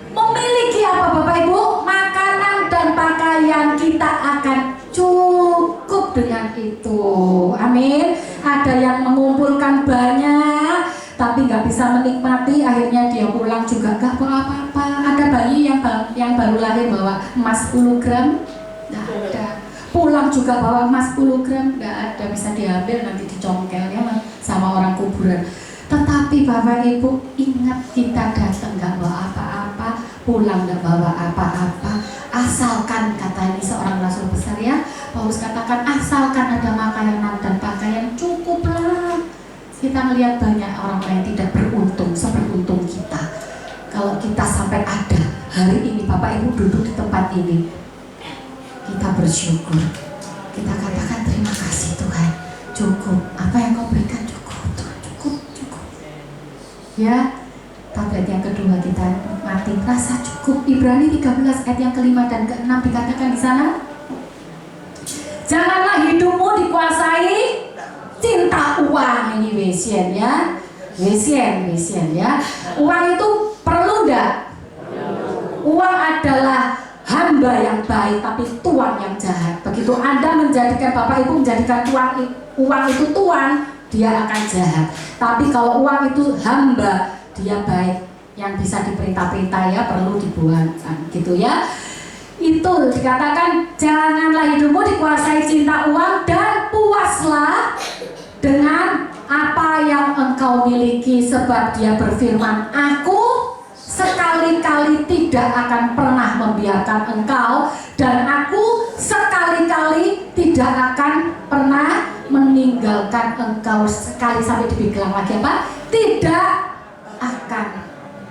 memiliki apa Bapak Ibu? Makanan dan pakaian, kita akan cukup dengan itu. Amin. Ada yang mengumpulkan banyak tapi nggak bisa menikmati, akhirnya dia pulang juga nggak bawa apa-apa. Ada bayi yang baru lahir bawa emas 10 gram, nggak ada. Pulang juga bawa emas 10 gram, nggak ada, bisa diambil nanti dicongkel ya sama orang kuburan. Tetapi Bapak Ibu ingat, kita datang nggak bawa apa-apa, pulang nggak bawa apa-apa. Asalkan, kata ini seorang rasul besar ya, Paulus katakan, asalkan ada makanan dan pakaian, cukuplah. Kita melihat banyak orang yang tidak beruntung seberuntung kita. Kalau kita sampai ada hari ini, Bapak Ibu duduk di tempat ini, kita bersyukur, kita katakan terima kasih Tuhan, cukup, apa yang kau berikan cukup Tuhan, cukup ya. Tablet yang kedua kita mati rasa cukup. Ibrani 13 ayat yang ke-5 dan ke-6 dikatakan di sana, janganlah hidupmu dikuasai cinta uang. Ini wesien ya, wesien ya. Uang itu perlu enggak? Uang adalah hamba yang baik, tapi tuan yang jahat. Begitu Anda menjadikan, Bapak Ibu menjadikan uang itu tuan, dia akan jahat. Tapi kalau uang itu hamba, dia baik, yang bisa diperintah-perintah ya, perlu dibuang gitu ya. Itu dikatakan, janganlah hidupmu dikuasai cinta uang, dan puaslah dengan apa yang engkau miliki, sebab dia berfirman, aku sekali-kali tidak akan pernah membiarkan engkau, dan aku sekali-kali tidak akan pernah meninggalkan engkau. Sekali sampai dibilang lagi apa? Tidak akan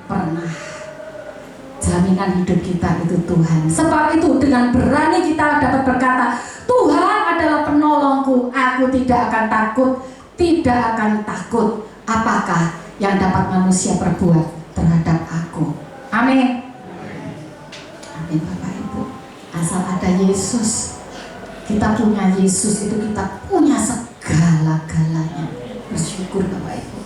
pernah. Jaminan hidup kita itu Tuhan. Sebab itu dengan berani kita dapat berkata, Tuhan adalah penolongku, aku tidak akan takut, tidak akan takut apakah yang dapat manusia perbuat terhadap aku. Amin. Amin Bapak Ibu. Asal ada Yesus, kita punya Yesus, itu kita punya segala-galanya. Bersyukur Bapak Ibu.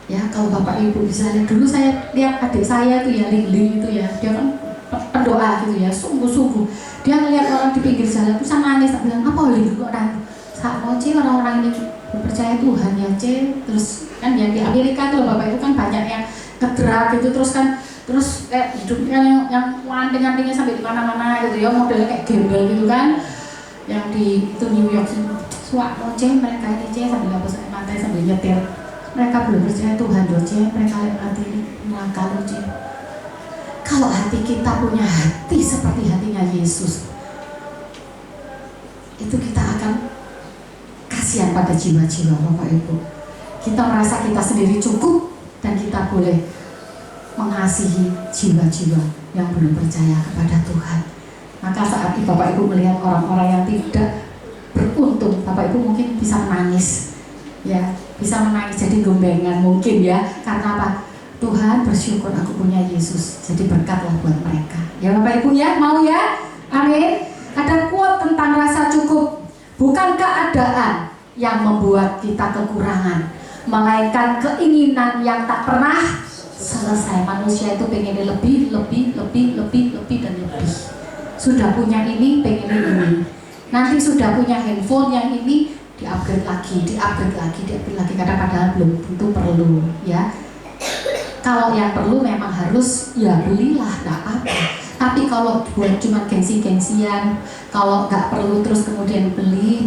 Ya, kalau Bapak Ibu bisa lihat, dulu saya lihat adik saya itu ya, Lili itu ya, dia kan pendoa gitu ya, sungguh-sungguh. Dia ngelihat orang di pinggir jalan bisa nangis, tak bilang apa Lili kok nangis? Sama C, orang-orang ini percaya Tuhan ya C. Terus kan yang di Amerika tuh Bapak Ibu kan banyak yang ngedrak gitu, terus kayak hidupnya yang anting-antingnya sampai di mana-mana gitu ya, modelnya kayak gembel gitu kan. Yang di itu New York sih, suara C, mereka ini C sambil hapus air mata sambil nyetir. Mereka belum percaya Tuhan loh C, mereka hati melangkah loh C. Kalau hati kita punya hati seperti hatinya Yesus, itu kita akan kasihan pada jiwa-jiwa Bapak Ibu. Kita merasa kita sendiri cukup, dan kita boleh mengasihi jiwa-jiwa yang belum percaya kepada Tuhan. Maka saat Bapak Ibu melihat orang-orang yang tidak beruntung, Bapak Ibu mungkin bisa menangis ya, bisa menangis jadi gembengan mungkin ya. Karena apa? Tuhan, bersyukur aku punya Yesus, jadi berkatlah buat mereka ya Bapak Ibu ya. Mau ya? Amin. Ada quote tentang rasa cukup, bukan keadaan yang membuat kita kekurangan, melainkan keinginan yang tak pernah selesai. Manusia itu pengen lebih dan lebih. Sudah punya ini, pengen ini. Nanti sudah punya handphone yang ini, di-upgrade lagi. Kadang padahal belum tentu perlu ya. Kalau yang perlu memang harus ya belilah, nggak apa-apa. Tapi kalau buat cuma gengsi-gengsian, kalau nggak perlu terus kemudian beli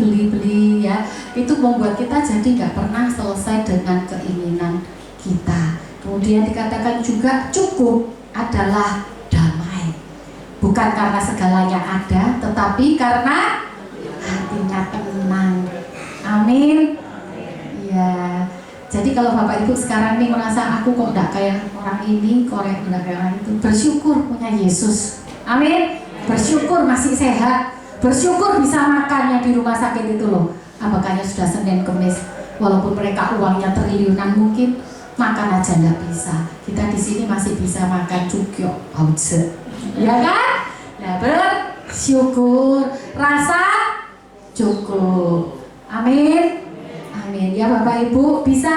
ya, itu membuat kita jadi nggak pernah selesai dengan keinginan kita. Kemudian dikatakan juga cukup adalah damai, bukan karena segalanya ada, tetapi karena hatinya tenang. Amin. Jadi kalau Bapak Ibu sekarang ini merasa aku kok enggak kayak orang ini, kok enggak kayak orang itu, bersyukur punya Yesus. Amin. Bersyukur masih sehat, bersyukur bisa makannya di rumah sakit itu loh. Apakahnya sudah Senin Kemis, walaupun mereka uangnya triliunan mungkin makan aja enggak bisa. Kita di sini masih bisa makan cukyok, hauze, ya kan? Nah, bersyukur, rasa cukup. Amin. Amin. Ya Bapak Ibu bisa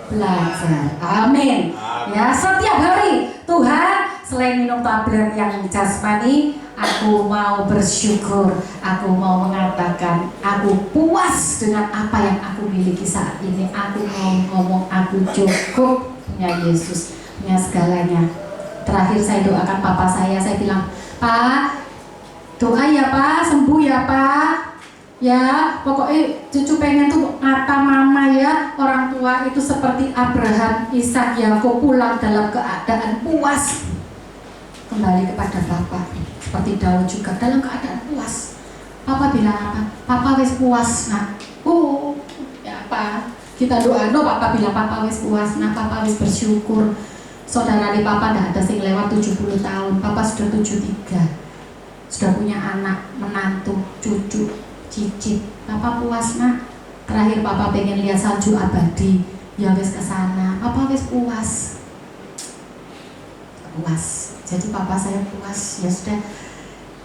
belajar. Amin. Ya, setiap hari Tuhan selain minum tablet yang jasmani, aku mau bersyukur, aku mau mengatakan aku puas dengan apa yang aku miliki saat ini. Aku mau ngomong aku cukup punya Yesus, punya segalanya. Terakhir saya doakan papa saya bilang, Pak, doa ya Pak, sembuh ya Pak. Ya, pokoknya cucu pengen tuh kata mama ya, orang tua itu seperti Abraham, Ishak, Yakub pulang dalam keadaan puas kembali kepada Bapa. Seperti Daud juga dalam keadaan puas. Papa bilang apa? Papa wis puas nak. Ya apa? Kita doa, no Papa bilang Papa wis puas nak, Papa wis bersyukur. Saudara di Papa tidak ada sing lewat 70 tahun. Papa sudah 73. Sudah punya anak, menantu, cucu, cicit. Papa puas nak. Terakhir Papa pengen lihat salju abadi, ya wis kesana. Papa wis puas. Jadi Papa saya puas. Ya sudah,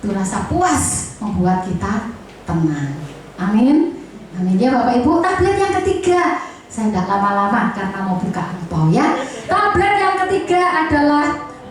itu rasa puas membuat kita tenang. Amin. Amin ya Bapak Ibu. Tablet yang ketiga, saya tidak lama-lama karena mau buka angpau ya. Tablet yang ketiga adalah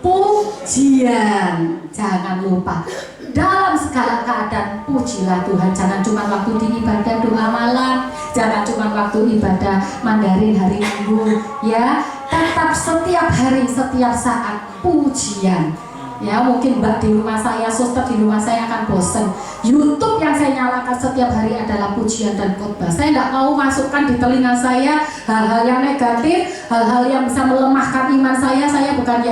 pujian. Jangan lupa, dalam segala keadaan pujilah Tuhan. Jangan cuma waktu di ibadah doa malam, jangan cuma waktu ibadah Mandarin hari Minggu ya. Tetap setiap hari, setiap saat pujian. Ya, mungkin Mbak di rumah saya, suster di rumah saya akan bosen. YouTube yang saya nyalakan setiap hari adalah pujian dan khotbah. Saya tidak mau masukkan di telinga saya hal-hal yang negatif, hal-hal yang bisa melemahkan iman saya. Saya bukan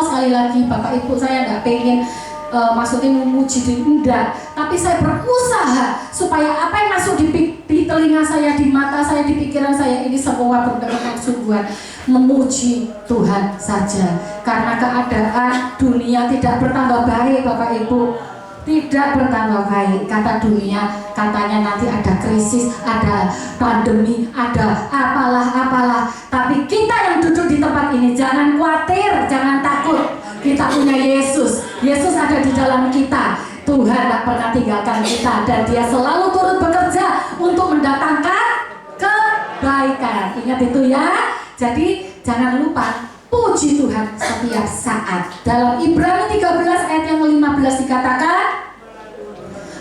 sekali lagi Bapak Ibu, saya tidak pengen maksudnya memuji enggak, tapi saya berusaha supaya apa yang masuk di telinga saya, di mata saya, di pikiran saya ini semua berdasarkan sungguhan memuji Tuhan saja. Karena keadaan dunia tidak bertambah baik Bapak Ibu, tidak bertambah baik. Kata dunia, katanya nanti ada krisis, ada pandemi, ada apalah. Tapi kita yang duduk di tempat ini jangan khawatir, jangan takut. Kita punya Yesus. Yesus ada di dalam kita. Tuhan tak pernah tinggalkan kita dan Dia selalu turut bekerja untuk mendatangkan kebaikan. Ingat itu ya. Jadi jangan lupa puji Tuhan setiap saat. Dalam Ibrani 13 ayat yang 15 dikatakan,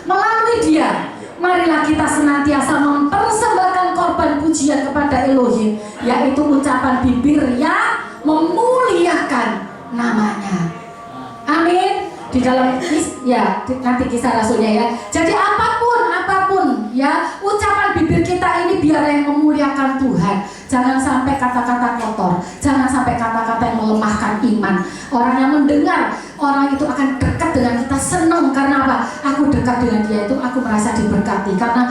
melalui Dia marilah kita senantiasa mempersembahkan korban pujian kepada Elohim, yaitu ucapan bibir yang memuliakan namanya. Amin. Di dalam ya nanti kisah rasulnya ya. Jadi apapun ya, ucapan bibir kita ini biar yang memuliakan Tuhan. Jangan sampai kata-kata kotor, jangan sampai kata-kata yang melemahkan iman. Orang yang mendengar, orang itu akan dekat dengan kita, senang. Karena apa? Aku dekat dengan dia itu, aku merasa diberkati. Karena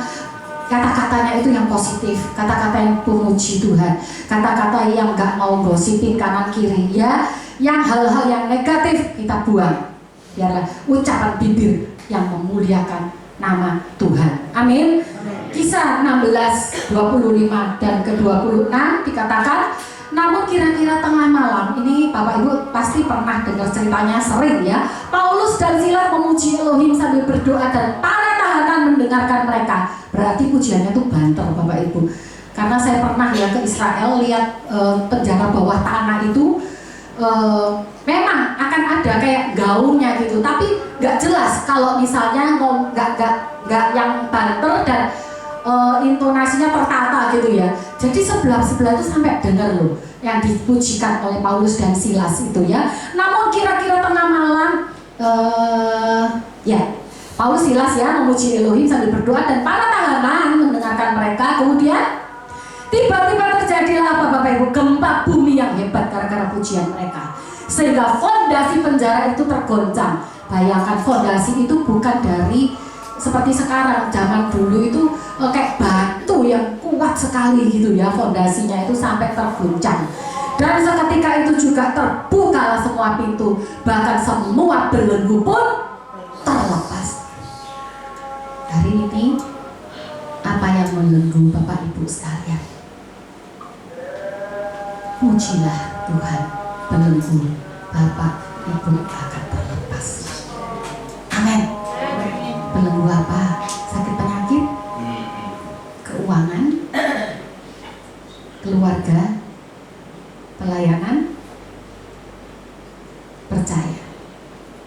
kata-katanya itu yang positif, kata-kata yang memuji Tuhan, kata-kata yang gak mau gosipin kanan kiri ya. Yang hal-hal yang negatif kita buang. Biarlah ucapan bibir yang memuliakan nama Tuhan. Amin. Kisah 16, 25 dan ke-26 dikatakan, namun kira-kira tengah malam, ini Bapak Ibu pasti pernah dengar ceritanya sering ya. Paulus dan Silas memuji Elohim sambil berdoa dan para tahanan mendengarkan mereka. Berarti pujiannya itu banter Bapak Ibu. Karena saya pernah ya ke Israel lihat penjara bawah tanah itu. Memang akan ada kayak gaungnya gitu, tapi nggak jelas kalau misalnya nggak yang banter dan intonasinya tertata gitu ya. Jadi sebelah itu sampai dengar loh yang dipujikan oleh Paulus dan Silas itu ya. Namun kira-kira tengah malam ya Paulus Silas ya memuji Elohim sambil berdoa dan para tahanan mendengarkan mereka. Kemudian tiba-tiba terjadilah apa Bapak Ibu? Gempa bumi yang hebat gara-gara pujian mereka. Sehingga fondasi penjara itu tergoncang. Bayangkan fondasi itu bukan dari seperti sekarang, zaman dulu itu kayak batu yang kuat sekali gitu ya, fondasinya itu sampai terguncang. Dan seketika itu juga terbukalah semua pintu, bahkan semua belenggu pun terlepas. Hari ini apa yang membelenggu Bapak Ibu sekalian? Pujilah Tuhan, belenggu Bapak Ibu akan terlepas. Amin. Belenggu apa? Sakit penyakit, keuangan, keluarga, pelayanan. Percaya,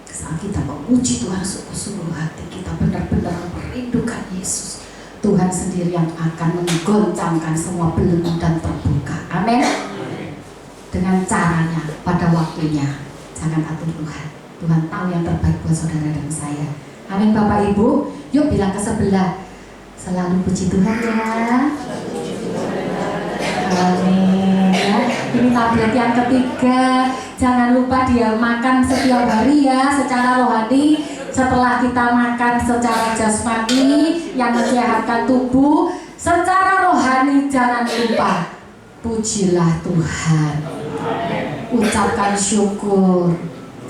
saat kita memuji Tuhan sungguh-sungguh hati, kita benar-benar merindukan Yesus, Tuhan sendiri yang akan menggoncangkan semua belenggu dan terbuka. Amin. Dengan caranya, pada waktunya. Jangan atur Tuhan. Tuhan tahu yang terbaik buat saudara dan saya. Amin Bapak Ibu. Yuk bilang ke sebelah, selalu puji Tuhan ya. Amin ya. Ini tablet yang ketiga. Jangan lupa dia makan setiap hari ya, secara rohani. Setelah kita makan secara jasmani yang menyehatkan tubuh, secara rohani jangan lupa pujilah Tuhan. Ucapkan syukur.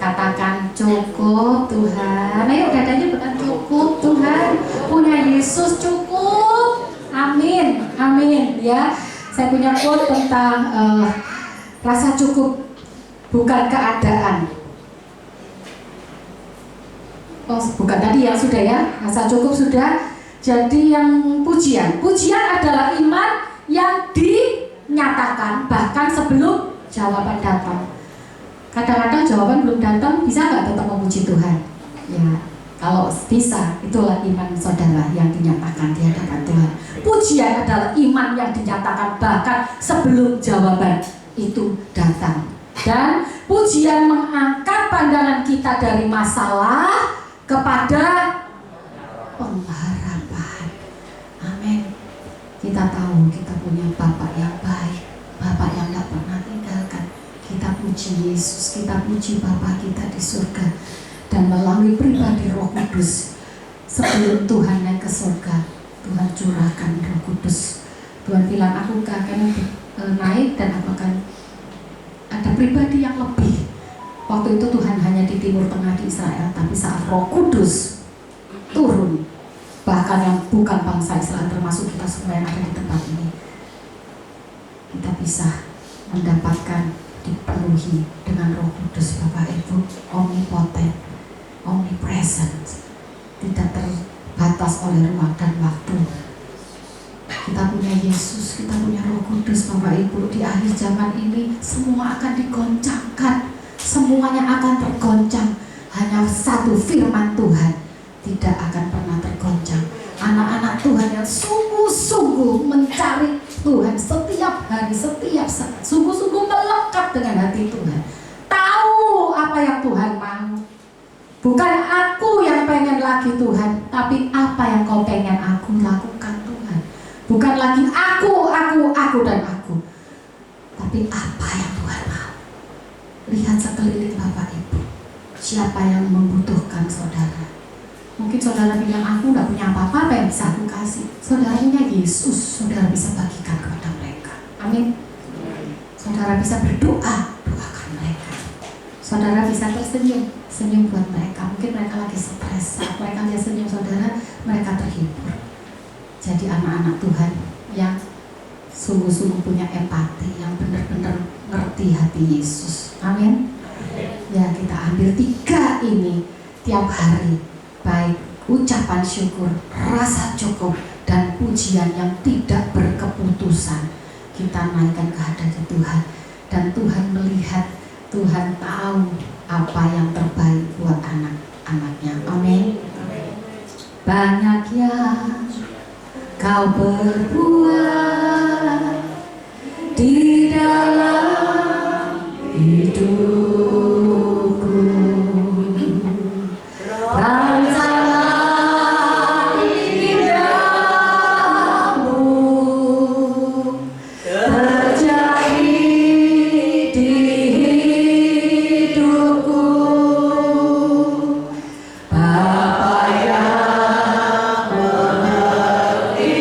Katakan cukup Tuhan. Ayo dadanya bukan cukup Tuhan. Punya Yesus cukup. Amin. Amin ya. Saya punya quote tentang rasa cukup bukan keadaan. Oh, bukan tadi yang sudah ya. Rasa cukup sudah. Jadi yang pujian. Pujian adalah iman yang dinyatakan bahkan sebelum jawaban datang. Kadang-kadang jawaban belum datang, bisa nggak tetap memuji Tuhan? Ya, kalau bisa, itulah iman saudara yang dinyatakan di hadapan Tuhan. Pujian adalah iman yang dinyatakan bahkan sebelum jawaban itu datang. Dan pujian mengangkat pandangan kita dari masalah kepada pengharapan. Amin. Kita tahu kita punya Bapa yang baik, Bapa yang tidak pernah tinggalkan. Kita puji Yesus, kita puji Bapa kita di surga. Dan melalui pribadi Roh Kudus, sebelum Tuhan naik ke surga, Tuhan curahkan Roh Kudus. Tuhan bilang, aku akan naik dan aku akan ada pribadi yang lebih. Waktu itu Tuhan hanya di Timur Tengah di Israel, tapi saat Roh Kudus turun, bahkan yang bukan bangsa Israel termasuk kita semua yang ada di tempat ini, kita bisa mendapatkan, dipenuhi dengan Roh Kudus Bapak Ibu, omnipotent, omnipresent, tidak terbatas oleh ruang dan waktu. Kita punya Yesus, kita punya Roh Kudus Bapak Ibu. Di akhir zaman ini semua akan digoncangkan, semuanya akan tergoncang. Hanya satu firman Tuhan tidak akan pernah tergoncang. Anak-anak Tuhan yang sungguh-sungguh mencari Tuhan setiap hari, setiap saat, sungguh-sungguh melekat dengan hati Tuhan, tahu apa yang Tuhan mau. Bukan aku yang pengen lagi Tuhan, tapi apa yang kau pengen aku lakukan Tuhan. Bukan lagi aku dan aku, tapi apa yang Tuhan mau. Lihat sekeliling Bapak Ibu, siapa yang membutuhkan saudara. Mungkin saudara bilang, aku gak punya apa-apa, apa yang bisa aku kasih. Saudara punya Yesus, saudara bisa bagikan kepada mereka. Amin. Saudara bisa berdoa, doakan mereka. Saudara bisa tersenyum, senyum buat mereka. Mungkin mereka lagi stres, saat mereka lihat senyum saudara, mereka terhibur. Jadi anak-anak Tuhan yang sungguh-sungguh punya empati, yang benar-benar ngerti hati Yesus. Amin. Ya, kita ambil 3 ini tiap hari. Baik ucapan syukur, rasa cukup, dan pujian yang tidak berkeputusan. Kita naikkan ke hadirat Tuhan. Dan Tuhan melihat, Tuhan tahu apa yang terbaik buat anak-anaknya. Amin. Banyak yang kau berbuat di dalam hidupku. Rancangan indahmu terjadi di hidupku. Bapa yang mengerti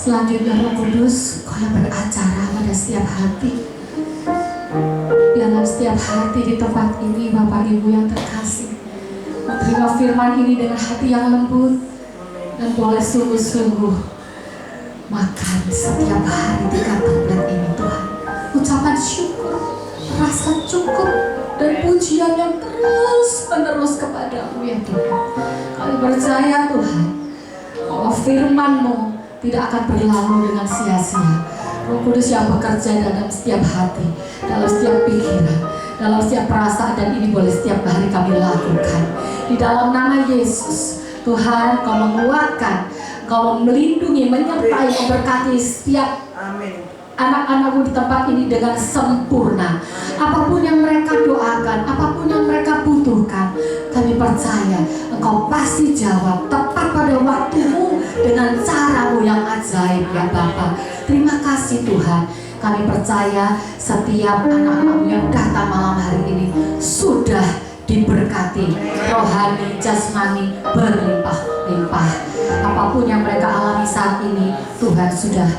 Selanjutnya Roh Kudus, Kau yang beracara pada setiap hati. Dalam setiap hati di tempat ini, Bapak Ibu yang terkasih, menerima firman ini dengan hati yang lembut, dan boleh sungguh-sungguh makan setiap hari di tablet ini Tuhan. Ucapan syukur, rasa cukup, dan pujian yang terus menerus kepadamu ya Tuhan. Kami percaya Tuhan bahwa firman-Mu tidak akan berlalu dengan sia-sia. Roh Kudus yang bekerja dalam setiap hati, dalam setiap pikiran, dalam setiap perasaan, dan ini boleh setiap hari kami lakukan. Di dalam nama Yesus, Tuhan, Kau menguatkan, Kau melindungi, menyertai, memberkati setiap anak-anak-Mu di tempat ini dengan sempurna. Apapun yang mereka doakan, apapun yang mereka butuhkan, kami percaya Engkau pasti jawab tepat pada waktu-Mu dengan cara-Mu yang ajaib ya Bapa. Terima kasih Tuhan. Kami percaya setiap anak-anak-Mu yang datang malam hari ini sudah diberkati rohani, jasmani, berlimpah-limpah. Apapun yang mereka alami saat ini, Tuhan sudah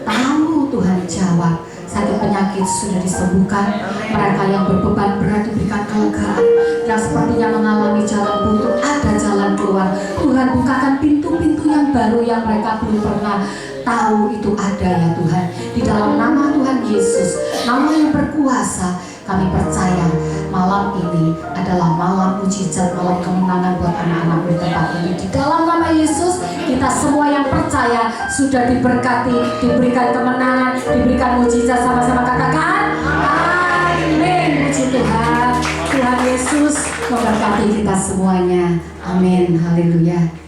tahu, Tuhan jawab. Sakit penyakit sudah disembuhkan. Mereka yang berbeban berat diberikan kelegaan. Yang sepertinya mengalami jalan buntu, ada jalan keluar. Tuhan bukakan pintu-pintu yang baru yang mereka belum pernah tahu itu ada ya Tuhan. Di dalam nama Tuhan Yesus, nama yang berkuasa, kami percaya malam ini adalah malam mujizat, malam kemenangan buat anak-anak di tempat ini. Di dalam nama Yesus, kita semua yang percaya sudah diberkati, diberikan kemenangan, diberikan mujizat. Sama-sama katakan amin. Puji Tuhan. Tuhan Yesus memberkati kita semuanya. Amin. Haleluya.